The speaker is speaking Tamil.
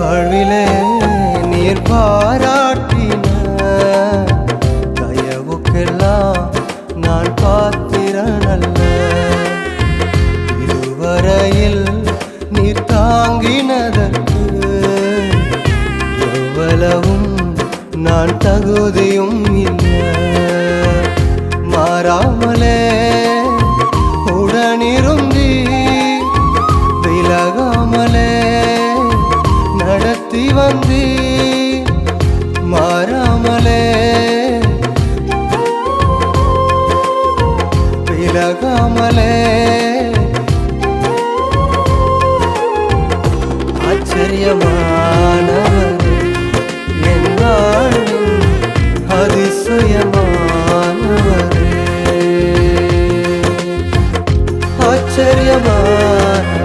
வாழ்விலே நீர் பாராட்டின தயவுக்கெல்லாம் நான் பாத்திரனல்ல. இதுவரையில் நீர் தாங்கினதற்கு எவ்வளவும் நான் தகுதியும் இல்லை. மாறாமலே உடனிருந்தி விலகாமலே நடத்தி வந்தி. மாறாமலே விலகாமலே ஆச்சரியமானவர் என் வாழ்வின் அதிசயமானவரே. ஆச்சரியமான